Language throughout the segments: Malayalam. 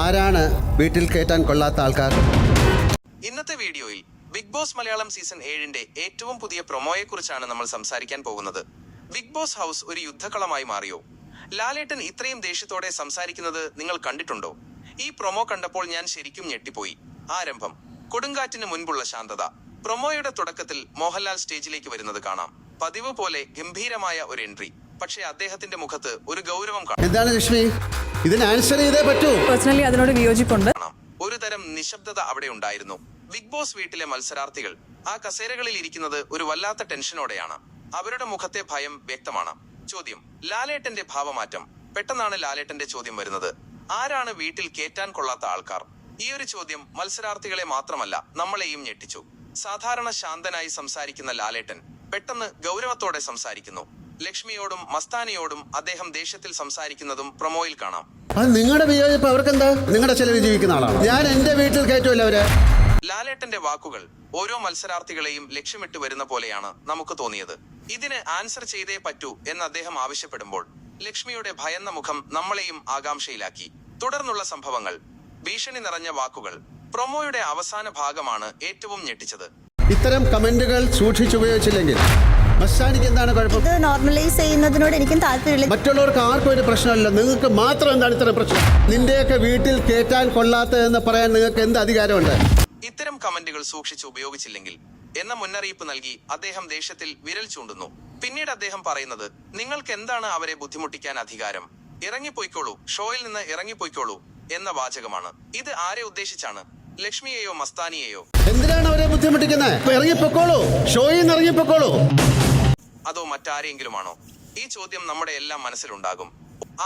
ആരാണ് വീട്ടിൽ കയറ്റാൻ കൊള്ളാത്ത ആൾക്കാർ? ഇന്നത്തെ വീഡിയോയിൽ ബിഗ് ബോസ് മലയാളം സീസൺ 7-ന്റെ ഏറ്റവും പുതിയ പ്രൊമോയെക്കുറിച്ചാണ് നമ്മൾ സംസാരിക്കാൻ പോകുന്നത്. ബിഗ് ബോസ് ഹൗസ് ഒരു യുദ്ധക്കളമായി മാറിയോ? ലാലേട്ടൻ ഇത്രയും ദേഷ്യത്തോടെ സംസാരിക്കുന്നത് നിങ്ങൾ കണ്ടിട്ടുണ്ടോ? ഈ പ്രൊമോ കണ്ടപ്പോൾ ഞാൻ ശരിക്കും ഞെട്ടിപ്പോയി. ആരംഭം. കൊടുങ്കാറ്റിന് മുൻപുള്ള ശാന്തത. പ്രൊമോയുടെ തുടക്കത്തിൽ മോഹൻലാൽ സ്റ്റേജിലേക്ക് വരുന്നത് കാണാം. പതിവ് പോലെ ഗംഭീരമായ ഒരു എൻട്രി. പക്ഷേ അദ്ദേഹത്തിന്റെ മുഖത്ത് ഒരു ഗൗരവം കാണാം. എന്താണ് ലക്ഷ്മി, ഇതിന് ആൻസർ ചെയ്തേ പറ്റൂ. പേഴ്സണലി അതിനോട് വിയോജിപ്പുണ്ട്. ഒരു തരം നിശബ്ദത അവിടെ ഉണ്ടായിരുന്നു. ബിഗ് ബോസ് വീട്ടിലെ മത്സരാർത്ഥികൾ ആ കസേരകളിൽ ഇരിക്കുന്നത് ഒരു വല്ലാത്ത ടെൻഷനോടെയാണ്. അവരുടെ മുഖത്തെ ഭയം വ്യക്തമാണ്. ചോദ്യം. ലാലേട്ടന്റെ ഭാവമാറ്റം. പെട്ടെന്നാണ് ലാലേട്ടന്റെ ചോദ്യം വരുന്നത്. ആരാണ് വീട്ടിൽ കേറ്റാൻ കൊള്ളാത്ത ആൾക്കാർ? ഈ ഒരു ചോദ്യം മത്സരാർത്ഥികളെ മാത്രമല്ല നമ്മളെയും ഞെട്ടിച്ചു. സാധാരണ ശാന്തനായി സംസാരിക്കുന്ന ലാലേട്ടൻ പെട്ടെന്ന് ഗൗരവത്തോടെ സംസാരിക്കുന്നു. ലക്ഷ്മിയോടും മസ്താനിയോടും അദ്ദേഹം ദേഷ്യത്തിൽ സംസാരിക്കുന്നതും പ്രൊമോയിൽ കാണാം. അത് നിങ്ങളുടെ വിയോജിപ്പ് അവർക്കെന്താ? നിങ്ങളുടെ ചെലവ് ജീവിക്കുന്ന ആളാണ് ഞാൻ. എന്റെ വീട്ടിൽ കയറ്റുമല്ലോ അവര്. ലാലേട്ടന്റെ വാക്കുകൾ ഓരോ മത്സരാർത്ഥികളെയും ലക്ഷ്യമിട്ട് വരുന്ന പോലെയാണ് നമുക്ക് തോന്നിയത്. ഇതിന് ആൻസർ ചെയ്തേ പറ്റൂ എന്ന് അദ്ദേഹം ആവശ്യപ്പെടുമ്പോൾ ലക്ഷ്മിയുടെ ഭയന്ന മുഖം നമ്മളെയും ആകാംക്ഷയിലാക്കി. തുടർന്നുള്ള സംഭവങ്ങൾ, ഭീഷണി നിറഞ്ഞ വാക്കുകൾ. പ്രൊമോയുടെ അവസാന ഭാഗമാണ് ഏറ്റവും ഞെട്ടിച്ചത്. ഇത്തരം കമന്റുകൾ സൂക്ഷിച്ചുപയോഗിച്ചില്ലെങ്കിൽ മസ്താനിക്ക് എന്താണ് കുഴപ്പം? ഇത് നോർമലൈസ് ചെയ്യുന്നതിനോട് എനിക്കും താല്പര്യമില്ല. മറ്റുള്ളവർക്ക് ആർക്കും ഒരു പ്രശ്നമല്ല, നിങ്ങൾക്ക് മാത്രം എന്താണ് ഇത്തരം പ്രശ്നം? നിന്റെയൊക്കെ വീട്ടിൽ കേറ്റാൻ കൊള്ളാത്തതെന്ന് പറയാൻ നിങ്ങൾക്ക് എന്ത് അധികാരമുണ്ട്? ഇത്തരം കമന്റുകൾ സൂക്ഷിച്ച് ഉപയോഗിച്ചില്ലെങ്കിൽ എന്ന മുന്നറിയിപ്പ് നൽകി അദ്ദേഹം ദേഷ്യത്തിൽ വിരൽ ചൂണ്ടുന്നു. പിന്നീട് അദ്ദേഹം പറയുന്നത്, നിങ്ങൾക്ക് എന്താണ് അവരെ ബുദ്ധിമുട്ടിക്കാൻ അധികാരം? ഇറങ്ങിപ്പോയിക്കോളൂ, ഷോയിൽ നിന്ന് ഇറങ്ങിപ്പോയിക്കോളൂ എന്ന വാചകമാണ്. ഇത് ആരെ ഉദ്ദേശിച്ചാണ്? ലക്ഷ്മിയെയോ മസ്താനിയെയോ? എന്തിനാണ് അവരെ ബുദ്ധിമുട്ടിക്കുന്നത്? ഇറങ്ങിപ്പോക്കോളൂ, ഷോയിൽ നിന്ന് ഇറങ്ങിപ്പോക്കോളൂ. അതോ മറ്റാരെങ്കിലുമാണോ? ഈ ചോദ്യം നമ്മുടെ എല്ലാം മനസ്സിലുണ്ടാകും.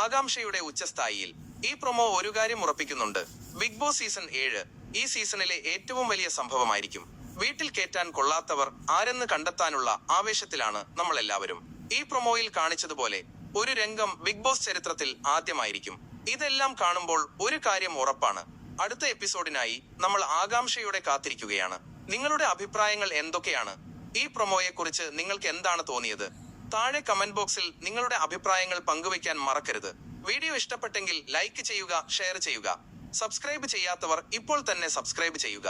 ആകാംക്ഷയുടെ ഉച്ചസ്ഥായിയിൽ ഈ പ്രൊമോ ഒരു കാര്യം ഉറപ്പിക്കുന്നുണ്ട്. ബിഗ് ബോസ് സീസൺ 7 ഈ സീസണിലെ ഏറ്റവും വലിയ സംഭവമായിരിക്കും. വീട്ടിൽ കേറ്റാൻ കൊള്ളാത്തവർ ആരെന്ന് കണ്ടെത്താനുള്ള ആവേശത്തിലാണ് നമ്മൾ എല്ലാവരും. ഈ പ്രൊമോയിൽ കാണിച്ചതുപോലെ ഒരു രംഗം ബിഗ് ബോസ് ചരിത്രത്തിൽ ആദ്യമായിരിക്കും. ഇതെല്ലാം കാണുമ്പോൾ ഒരു കാര്യം ഉറപ്പാണ്. അടുത്ത എപ്പിസോഡിനായി നമ്മൾ ആകാംക്ഷയോടെ കാത്തിരിക്കുകയാണ്. നിങ്ങളുടെ അഭിപ്രായങ്ങൾ എന്തൊക്കെയാണ്? ഈ പ്രൊമോയെ കുറിച്ച് നിങ്ങൾക്ക് എന്താണ് തോന്നിയത്? താഴെ കമന്റ് ബോക്സിൽ നിങ്ങളുടെ അഭിപ്രായങ്ങൾ പങ്കുവയ്ക്കാൻ മറക്കരുത്. വീഡിയോ ഇഷ്ടപ്പെട്ടെങ്കിൽ ലൈക്ക് ചെയ്യുക, ഷെയർ ചെയ്യുക. സബ്സ്ക്രൈബ് ചെയ്യാത്തവർ ഇപ്പോൾ തന്നെ സബ്സ്ക്രൈബ് ചെയ്യുക.